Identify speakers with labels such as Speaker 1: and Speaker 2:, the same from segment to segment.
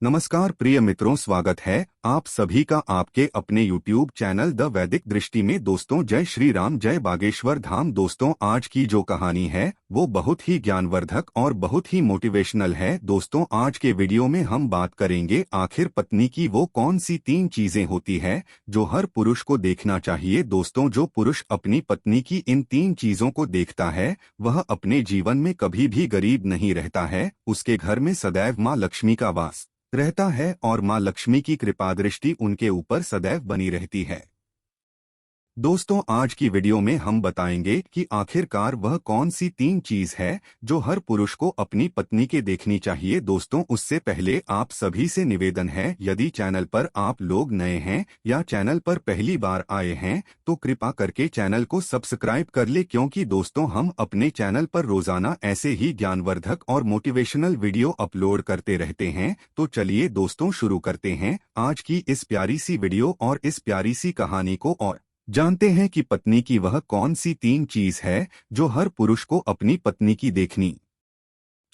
Speaker 1: नमस्कार प्रिय मित्रों, स्वागत है आप सभी का आपके अपने YouTube चैनल द वैदिक दृष्टि में। दोस्तों, जय श्री राम, जय बागेश्वर धाम। दोस्तों, आज की जो कहानी है वो बहुत ही ज्ञानवर्धक और बहुत ही मोटिवेशनल है। दोस्तों, आज के वीडियो में हम बात करेंगे आखिर पत्नी की वो कौन सी 3 चीजें होती है जो हर पुरुष को देखना चाहिए। दोस्तों, जो पुरुष अपनी पत्नी की इन 3 चीजों को देखता है वह अपने जीवन में कभी भी गरीब नहीं रहता है। उसके घर में सदैव माँ लक्ष्मी का वास रहता है और माँ लक्ष्मी की कृपा दृष्टि उनके ऊपर सदैव बनी रहती है। दोस्तों, आज की वीडियो में हम बताएंगे कि आखिरकार वह कौन सी 3 चीज है जो हर पुरुष को अपनी पत्नी के देखनी चाहिए। दोस्तों, उससे पहले आप सभी से निवेदन है, यदि चैनल पर आप लोग नए हैं या चैनल पर पहली बार आए हैं तो कृपा करके चैनल को सब्सक्राइब कर ले, क्योंकि दोस्तों हम अपने चैनल पर रोजाना ऐसे ही ज्ञानवर्धक और मोटिवेशनल वीडियो अपलोड करते रहते हैं। तो चलिए दोस्तों, शुरू करते हैं आज की इस प्यारी सी वीडियो और इस प्यारी सी कहानी को, और जानते हैं कि पत्नी की वह कौन सी 3 चीज है जो हर पुरुष को अपनी पत्नी की देखनी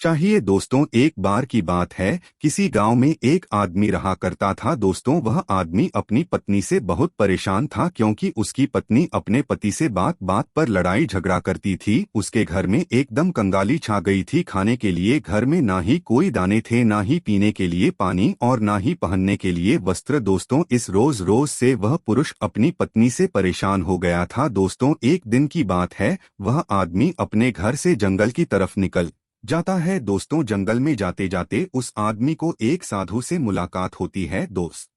Speaker 1: चाहिए। दोस्तों, एक बार की बात है, किसी गांव में एक आदमी रहा करता था। दोस्तों, वह आदमी अपनी पत्नी से बहुत परेशान था, क्योंकि उसकी पत्नी अपने पति से बात बात पर लड़ाई झगड़ा करती थी। उसके घर में एकदम कंगाली छा गई थी। खाने के लिए घर में ना ही कोई दाने थे, ना ही पीने के लिए पानी और ना ही पहनने के लिए वस्त्र। दोस्तों, इस रोज रोज से वह पुरुष अपनी पत्नी से परेशान हो गया था। दोस्तों, एक दिन की बात है, वह आदमी अपने घर से जंगल की तरफ निकल जाता है। दोस्तों, जंगल में जाते जाते उस आदमी को एक साधु से मुलाकात होती है। दोस्त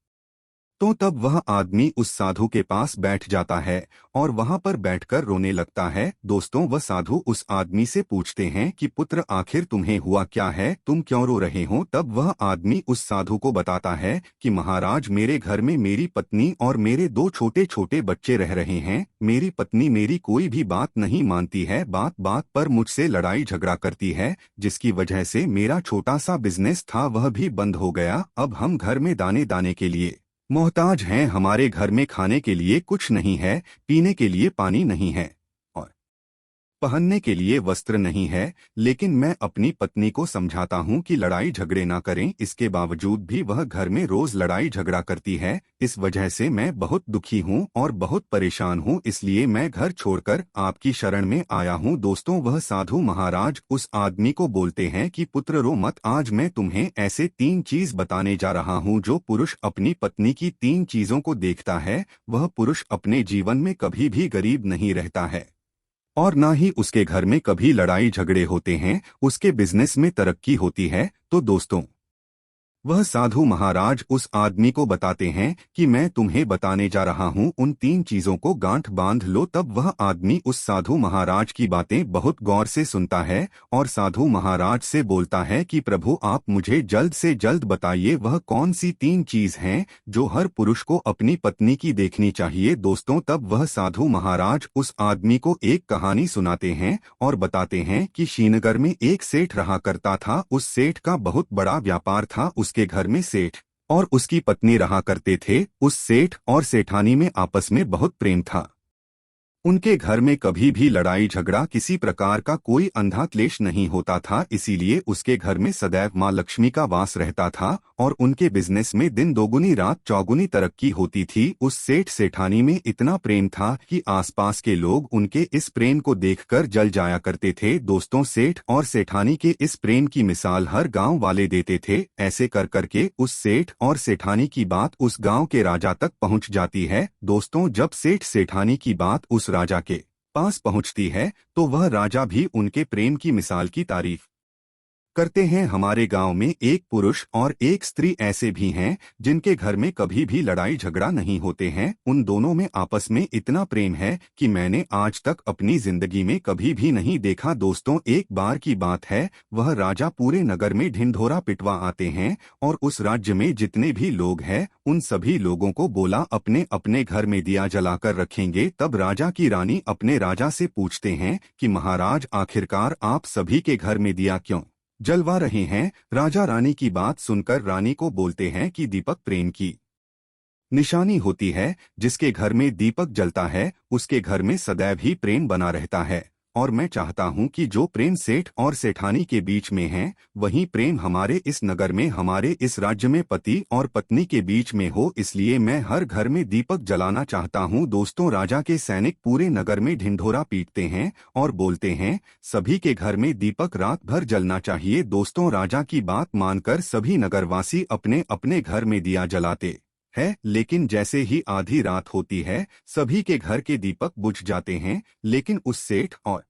Speaker 1: तो तब वह आदमी उस साधु के पास बैठ जाता है और वहां पर बैठकर रोने लगता है। दोस्तों, वह साधु उस आदमी से पूछते हैं कि पुत्र, आखिर तुम्हें हुआ क्या है, तुम क्यों रो रहे हो। तब वह आदमी उस साधु को बताता है कि महाराज, मेरे घर में मेरी पत्नी और मेरे 2 छोटे छोटे बच्चे रह रहे हैं। मेरी पत्नी मेरी कोई भी बात नहीं मानती है, बात बात पर मुझसे लड़ाई झगड़ा करती है, जिसकी वजह से मेरा छोटा सा बिजनेस था वह भी बंद हो गया। अब हम घर में दाने दाने के लिए मोहताज हैं। हमारे घर में खाने के लिए कुछ नहीं है, पीने के लिए पानी नहीं है और पहनने के लिए वस्त्र नहीं है। लेकिन मैं अपनी पत्नी को समझाता हूँ कि लड़ाई झगड़े ना करें, इसके बावजूद भी वह घर में रोज लड़ाई झगड़ा करती है। इस वजह से मैं बहुत दुखी हूँ और बहुत परेशान हूँ, इसलिए मैं घर छोड़कर आपकी शरण में आया हूँ। दोस्तों, वह साधु महाराज उस आदमी को बोलते हैं कि पुत्र रो मत, आज मैं तुम्हें ऐसे 3 चीज बताने जा रहा हूँ। जो पुरुष अपनी पत्नी की 3 चीजों को देखता है वह पुरुष अपने जीवन में कभी भी गरीब नहीं रहता है और ना ही उसके घर में कभी लड़ाई झगड़े होते हैं, उसके बिजनेस में तरक्की होती है। तो दोस्तों, वह साधु महाराज उस आदमी को बताते हैं कि मैं तुम्हें बताने जा रहा हूँ, उन 3 चीजों को गांठ बांध लो। तब वह आदमी उस साधु महाराज की बातें बहुत गौर से सुनता है और साधु महाराज से बोलता है कि प्रभु, आप मुझे जल्द से जल्द बताइए वह कौन सी 3 चीज हैं जो हर पुरुष को अपनी पत्नी की देखनी चाहिए। दोस्तों, तब वह साधु महाराज उस आदमी को एक कहानी सुनाते हैं और बताते हैं कि श्रीनगर में एक सेठ रहा करता था। उस सेठ का बहुत बड़ा व्यापार था। उसके घर में सेठ और उसकी पत्नी रहा करते थे। उस सेठ और सेठानी में आपस में बहुत प्रेम था। उनके घर में कभी भी लड़ाई झगड़ा, किसी प्रकार का कोई अंधा क्लेश नहीं होता था, इसीलिए उसके घर में सदैव माँ लक्ष्मी का वास रहता था और उनके बिजनेस में दिन दोगुनी रात चौगुनी तरक्की होती थी। उस सेठ सेठानी में इतना प्रेम था कि आसपास के लोग उनके इस प्रेम को देखकर जल जाया करते थे। दोस्तों, सेठ और सेठानी के इस प्रेम की मिसाल हर गांव वाले देते थे। ऐसे कर करके उस सेठ और सेठानी की बात उस गांव के राजा तक पहुंच जाती है। दोस्तों, जब सेठ सेठानी की बात उस राजा के पास पहुंचती है तो वह राजा भी उनके प्रेम की मिसाल की तारीफ करते हैं। हमारे गांव में एक पुरुष और एक स्त्री ऐसे भी हैं जिनके घर में कभी भी लड़ाई झगड़ा नहीं होते हैं। उन दोनों में आपस में इतना प्रेम है कि मैंने आज तक अपनी जिंदगी में कभी भी नहीं देखा। दोस्तों, एक बार की बात है, वह राजा पूरे नगर में ढिंढोरा पिटवा आते हैं और उस राज्य में जितने भी लोग हैं उन सभी लोगों को बोला अपने अपने घर में दिया जलाकर रखेंगे। तब राजा की रानी अपने राजा से पूछते हैं कि महाराज, आखिरकार आप सभी के घर में दिया क्यों जलवा रहे हैं। राजा रानी की बात सुनकर रानी को बोलते हैं कि दीपक प्रेम की निशानी होती है, जिसके घर में दीपक जलता है उसके घर में सदैव ही प्रेम बना रहता है। और मैं चाहता हूँ कि जो प्रेम सेठ और सेठानी के बीच में है वही प्रेम हमारे इस नगर में, हमारे इस राज्य में पति और पत्नी के बीच में हो। इसलिए मैं हर घर में दीपक जलाना चाहता हूँ। दोस्तों, राजा के सैनिक पूरे नगर में ढिंढोरा पीटते हैं और बोलते हैं सभी के घर में दीपक रात भर जलना चाहिए। दोस्तों, राजा की बात मानकर सभी नगरवासी अपने अपने घर में दिया जलाते है, लेकिन जैसे ही आधी रात होती है सभी के घर के दीपक बुझ जाते हैं, लेकिन उस सेठ और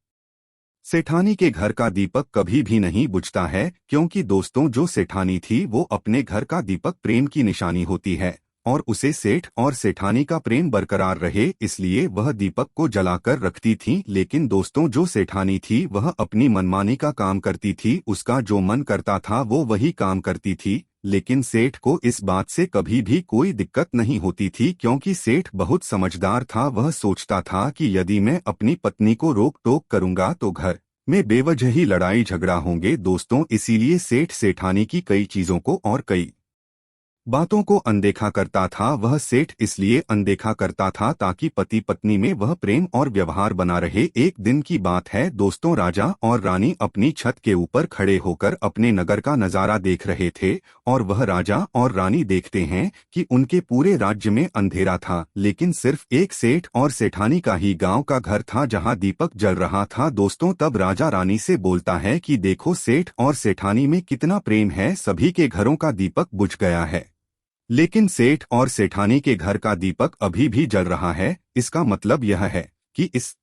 Speaker 1: सेठानी के घर का दीपक कभी भी नहीं बुझता है, क्योंकि दोस्तों जो सेठानी थी वो अपने घर का दीपक प्रेम की निशानी होती है और उसे सेठ और सेठानी का प्रेम बरकरार रहे इसलिए वह दीपक को जलाकर रखती थी। लेकिन दोस्तों जो सेठानी थी वह अपनी मनमानी का काम करती थी, उसका जो मन करता था वो वही काम करती थी। लेकिन सेठ को इस बात से कभी भी कोई दिक्कत नहीं होती थी, क्योंकि सेठ बहुत समझदार था। वह सोचता था कि यदि मैं अपनी पत्नी को रोक टोक करूंगा तो घर में बेवजह ही लड़ाई झगड़ा होंगे। दोस्तों, इसीलिए सेठ सेठानी की कई चीजों को और कई बातों को अनदेखा करता था। वह सेठ इसलिए अनदेखा करता था ताकि पति पत्नी में वह प्रेम और व्यवहार बना रहे। एक दिन की बात है दोस्तों, राजा और रानी अपनी छत के ऊपर खड़े होकर अपने नगर का नजारा देख रहे थे और वह राजा और रानी देखते हैं कि उनके पूरे राज्य में अंधेरा था, लेकिन सिर्फ एक सेठ और सेठानी का ही गांव का घर था जहां दीपक जल रहा था। दोस्तों, तब राजा रानी से बोलता है कि देखो सेठ और सेठानी में कितना प्रेम है, सभी के घरों का दीपक बुझ गया है लेकिन सेठ और सेठानी के घर का दीपक अभी भी जल रहा है। इसका मतलब यह है कि इस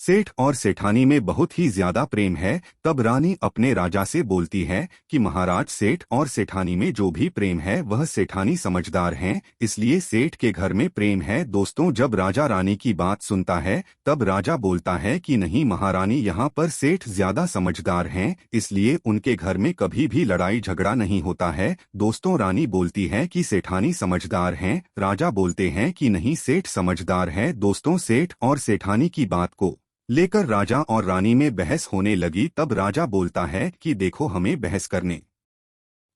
Speaker 1: सेठ और सेठानी में बहुत ही ज्यादा प्रेम है। तब रानी अपने राजा से बोलती है कि महाराज, सेठ और सेठानी में जो भी प्रेम है वह सेठानी समझदार हैं, इसलिए सेठ के घर में प्रेम है। दोस्तों, जब राजा रानी की बात सुनता है तब राजा बोलता है कि नहीं महारानी, यहाँ पर सेठ ज्यादा समझदार हैं, इसलिए उनके घर में कभी भी लड़ाई झगड़ा नहीं होता है। दोस्तों, रानी बोलती है कि सेठानी समझदार हैं, राजा बोलते हैं कि नहीं सेठ समझदार है। दोस्तों, सेठ और सेठानी की बात को लेकर राजा और रानी में बहस होने लगी। तब राजा बोलता है कि देखो, हमें बहस करने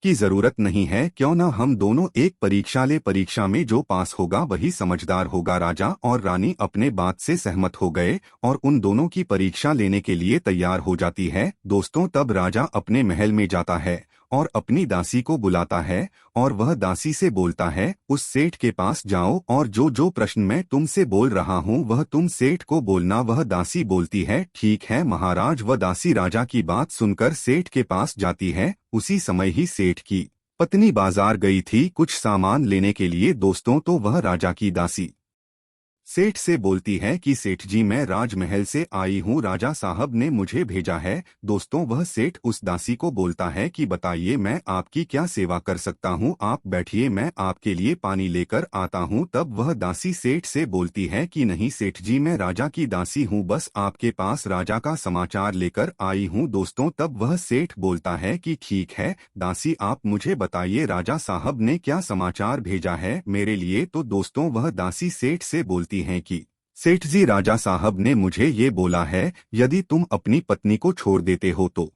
Speaker 1: की जरूरत नहीं है, क्यों ना हम दोनों एक परीक्षा ले, परीक्षा में जो पास होगा वही समझदार होगा। राजा और रानी अपने बात से सहमत हो गए और उन दोनों की परीक्षा लेने के लिए तैयार हो जाती है। दोस्तों, तब राजा अपने महल में जाता है और अपनी दासी को बुलाता है और वह दासी से बोलता है उस सेठ के पास जाओ और जो जो प्रश्न मैं तुमसे बोल रहा हूँ वह तुम सेठ को बोलना। वह दासी बोलती है ठीक है महाराज। वह दासी राजा की बात सुनकर सेठ के पास जाती है। उसी समय ही सेठ की पत्नी बाजार गई थी कुछ सामान लेने के लिए। दोस्तों, तो वह राजा की दासी सेठ से बोलती है कि सेठ जी, मैं राजमहल से आई हूँ, राजा साहब ने मुझे भेजा है। दोस्तों, वह सेठ उस दासी को बोलता है कि बताइए मैं आपकी क्या सेवा कर सकता हूँ, आप बैठिए, मैं आपके लिए पानी लेकर आता हूँ। तब वह दासी सेठ से बोलती है कि नहीं सेठ जी, मैं राजा की दासी हूँ, बस आपके पास राजा का समाचार लेकर आई हूँ। दोस्तों, तब वह सेठ बोलता है कि ठीक है दासी, आप मुझे बताइए राजा साहब ने क्या समाचार भेजा है मेरे लिए। तो दोस्तों, वह दासी सेठ से बोलती हैं कि सेठ जी, राजा साहब ने मुझे ये बोला है यदि तुम अपनी पत्नी को छोड़ देते हो तो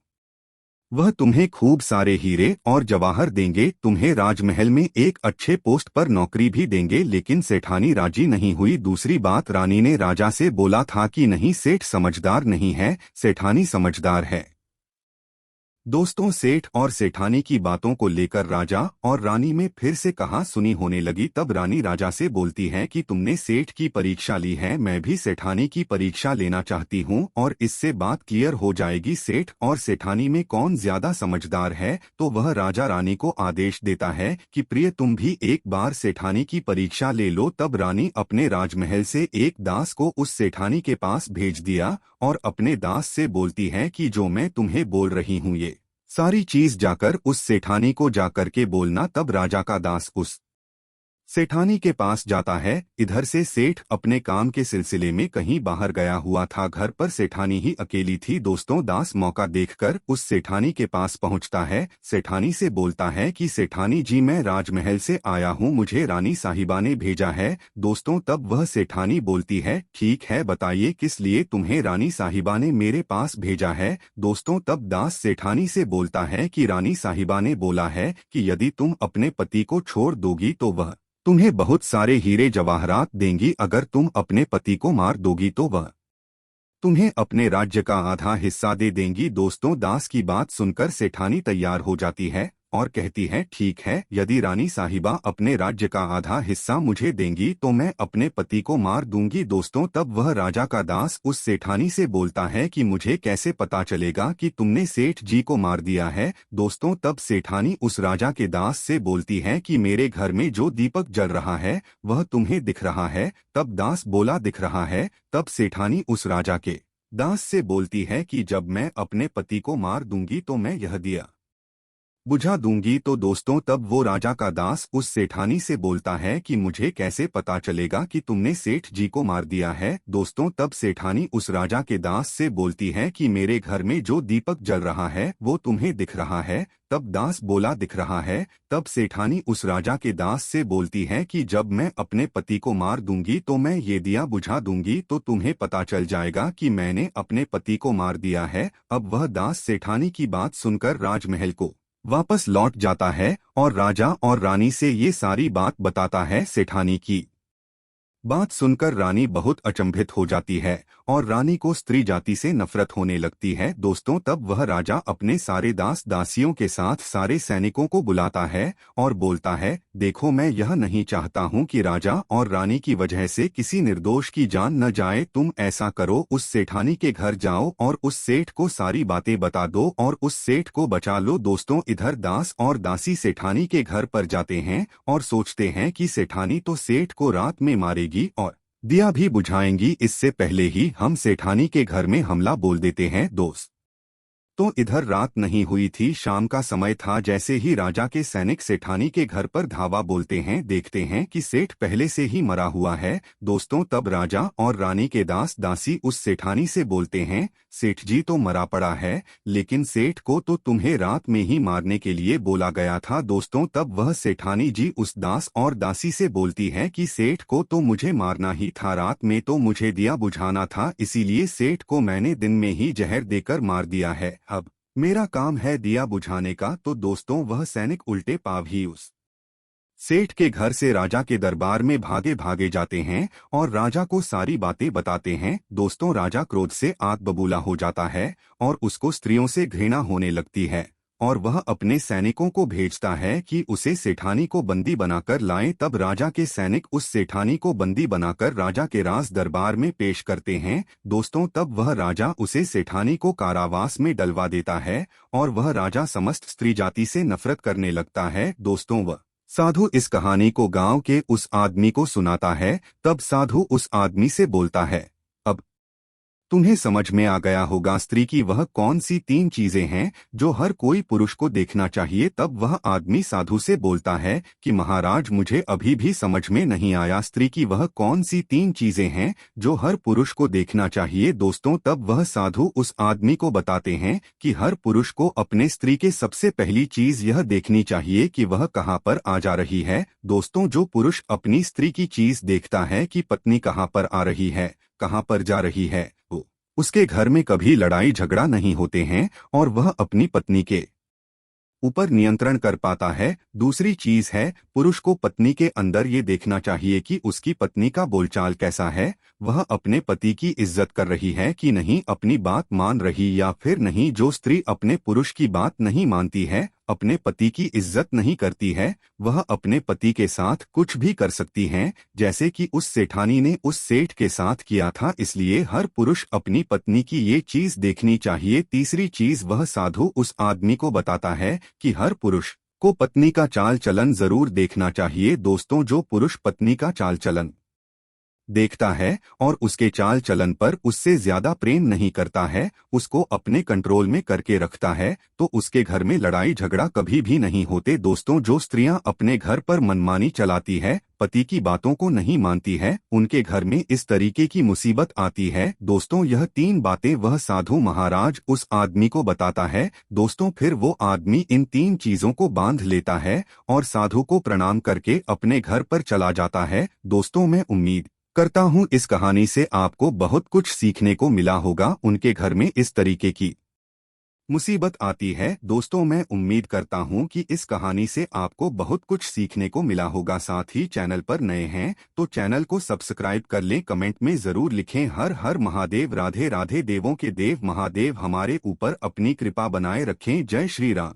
Speaker 1: वह तुम्हें खूब सारे हीरे और जवाहर देंगे, तुम्हें राजमहल में एक अच्छे पोस्ट पर नौकरी भी देंगे। लेकिन सेठानी राजी नहीं हुई। दूसरी बात, रानी ने राजा से बोला था कि नहीं सेठ समझदार नहीं है, सेठानी समझदार है। दोस्तों, सेठ और सेठानी की बातों को लेकर राजा और रानी में फिर से कहा सुनी होने लगी। तब रानी राजा से बोलती है कि तुमने सेठ की परीक्षा ली है, मैं भी सेठानी की परीक्षा लेना चाहती हूँ और इससे बात क्लियर हो जाएगी सेठ और सेठानी में कौन ज्यादा समझदार है। तो वह राजा रानी को आदेश देता है कि प्रिय, तुम भी एक बार सेठानी की परीक्षा ले लो। तब रानी अपने राजमहल से एक दास को उस सेठानी के पास भेज दिया और अपने दास से बोलती है कि जो मैं तुम्हें बोल रही हूँ ये सारी चीज जाकर उस सेठानी को जाकर के बोलना। तब राजा का दास उस सेठानी के पास जाता है। इधर से सेठ अपने काम के सिलसिले में कहीं बाहर गया हुआ था, घर पर सेठानी ही अकेली थी। दोस्तों, दास मौका देखकर उस सेठानी के पास पहुंचता है। सेठानी से बोलता है कि सेठानी जी, मैं राजमहल से आया हूं, मुझे रानी साहिबा ने भेजा है। दोस्तों, तब वह सेठानी बोलती है ठीक है, बताइए किस लिए तुम्हें रानी साहिबा ने मेरे पास भेजा है। दोस्तों, तब दास सेठानी से बोलता है कि रानी साहिबा ने बोला है कि यदि तुम अपने पति को छोड़ दोगी तो वह तुम्हें बहुत सारे हीरे जवाहरात देंगी, अगर तुम अपने पति को मार दोगी तो वह तुम्हें अपने राज्य का आधा हिस्सा दे देंगी। दोस्तों, दास की बात सुनकर सेठानी तैयार हो जाती है और कहती है, ठीक है, यदि रानी साहिबा अपने राज्य का आधा हिस्सा मुझे देंगी तो मैं अपने पति को मार दूंगी। दोस्तों, तब वह राजा का दास उस सेठानी से बोलता है कि मुझे कैसे पता चलेगा कि तुमने सेठ जी को मार दिया है। दोस्तों, तब सेठानी उस राजा के दास से बोलती है कि मेरे घर में जो दीपक जल रहा है वह तुम्हें दिख रहा है। तब दास बोला, दिख रहा है। तब सेठानी उस राजा के दास से बोलती है कि जब मैं अपने पति को मार दूंगी तो मैं यह दिया बुझा दूंगी। तो दोस्तों, तब वो राजा का दास उस सेठानी से बोलता है कि मुझे कैसे पता चलेगा कि तुमने सेठ जी को मार दिया है। दोस्तों, तब सेठानी उस राजा के दास से बोलती है कि मेरे घर में जो दीपक जल रहा है वो तुम्हें दिख रहा है। तब दास बोला, दिख रहा है। तब सेठानी उस राजा के दास से बोलती है कि जब मैं अपने पति को मार दूंगी तो मैं ये दिया बुझा दूंगी तो तुम्हें पता चल जाएगा कि मैंने अपने पति को मार दिया है। अब वह दास सेठानी की बात सुनकर राजमहल को वापस लौट जाता है और राजा और रानी से ये सारी बात बताता है। सेठानी की बात सुनकर रानी बहुत अचंभित हो जाती है और रानी को स्त्री जाति से नफरत होने लगती है। दोस्तों, तब वह राजा अपने सारे दास दासियों के साथ सारे सैनिकों को बुलाता है और बोलता है, देखो, मैं यह नहीं चाहता हूँ कि राजा और रानी की वजह से किसी निर्दोष की जान न जाए। तुम ऐसा करो, उस सेठानी के घर जाओ और उस सेठ को सारी बातें बता दो और उस सेठ को बचा लो। दोस्तों, इधर दास और दासी सेठानी के घर पर जाते हैं और सोचते हैं कि सेठानी तो सेठ को रात में मारेगी और दिया भी बुझाएंगी। इससे पहले ही हम सेठानी के घर में हमला बोल देते हैं। दोस्त, तो इधर रात नहीं हुई थी, शाम का समय था। जैसे ही राजा के सैनिक सेठानी के घर पर धावा बोलते हैं, देखते हैं कि सेठ पहले से ही मरा हुआ है। दोस्तों, तब राजा और रानी के दास दासी उस सेठानी से बोलते हैं, सेठ जी तो मरा पड़ा है, लेकिन सेठ को तो तुम्हें रात में ही मारने के लिए बोला गया था। दोस्तों, तब वह सेठानी जी उस दास और दासी से बोलती है कि सेठ को तो मुझे मारना ही था, रात में तो मुझे दिया बुझाना था, इसीलिए सेठ को मैंने दिन में ही जहर देकर मार दिया है। अब मेरा काम है दिया बुझाने का। तो दोस्तों, वह सैनिक उल्टे पाव ही उस सेठ के घर से राजा के दरबार में भागे भागे जाते हैं और राजा को सारी बातें बताते हैं। दोस्तों, राजा क्रोध से आग बबूला हो जाता है और उसको स्त्रियों से घृणा होने लगती है और वह अपने सैनिकों को भेजता है कि उसे सेठानी को बंदी बनाकर लाएं। तब राजा के सैनिक उस सेठानी को बंदी बनाकर राजा के राज दरबार में पेश करते हैं। दोस्तों, तब वह राजा उसे सेठानी को कारावास में डलवा देता है और वह राजा समस्त स्त्री जाति से नफरत करने लगता है। दोस्तों, वह साधु इस कहानी को गांव के उस आदमी को सुनाता है। तब साधु उस आदमी से बोलता है, अब तुम्हें समझ में आ गया होगा स्त्री की वह कौन सी 3 चीजें हैं जो हर कोई पुरुष को देखना चाहिए। तब वह आदमी साधु से बोलता है कि महाराज, मुझे अभी भी समझ में नहीं आया, स्त्री की वह कौन सी 3 चीजें हैं जो हर पुरुष को देखना चाहिए। दोस्तों, तब वह साधु उस आदमी को बताते हैं कि हर पुरुष को अपने स्त्री के सबसे पहली चीज यह देखनी चाहिए कि वह कहाँ पर आ जा रही है। दोस्तों, जो पुरुष अपनी स्त्री की चीज देखता है कि पत्नी कहाँ पर आ रही है, कहाँ पर जा रही है, उसके घर में कभी लड़ाई झगड़ा नहीं होते हैं और वह अपनी पत्नी के ऊपर नियंत्रण कर पाता है। दूसरी चीज है, पुरुष को पत्नी के अंदर ये देखना चाहिए कि उसकी पत्नी का बोलचाल कैसा है, वह अपने पति की इज्जत कर रही है कि नहीं, अपनी बात मान रही या फिर नहीं। जो स्त्री अपने पुरुष की बात नहीं मानती है, अपने पति की इज्जत नहीं करती है, वह अपने पति के साथ कुछ भी कर सकती हैं, जैसे कि उस सेठानी ने उस सेठ के साथ किया था। इसलिए हर पुरुष अपनी पत्नी की ये चीज देखनी चाहिए। तीसरी चीज वह साधु उस आदमी को बताता है कि हर पुरुष को पत्नी का चाल चलन जरूर देखना चाहिए। दोस्तों, जो पुरुष पत्नी का चाल चलन देखता है और उसके चाल चलन पर उससे ज्यादा प्रेम नहीं करता है, उसको अपने कंट्रोल में करके रखता है, तो उसके घर में लड़ाई झगड़ा कभी भी नहीं होते। दोस्तों, जो स्त्रियां अपने घर पर मनमानी चलाती है, पति की बातों को नहीं मानती है, उनके घर में इस तरीके की मुसीबत आती है। दोस्तों, यह 3 बातें वह साधु महाराज उस आदमी को बताता है। दोस्तों, फिर वो आदमी इन 3 चीजों को बांध लेता है और साधु को प्रणाम करके अपने घर पर चला जाता है। दोस्तों, मैं उम्मीद करता हूँ इस कहानी से आपको बहुत कुछ सीखने को मिला होगा। उनके घर में इस तरीके की मुसीबत आती है। दोस्तों, मैं उम्मीद करता हूं कि इस कहानी से आपको बहुत कुछ सीखने को मिला होगा। साथ ही चैनल पर नए हैं तो चैनल को सब्सक्राइब कर लें। कमेंट में जरूर लिखें हर हर महादेव। राधे राधे। देवों के देव महादेव हमारे ऊपर अपनी कृपा बनाए रखें। जय श्री राम।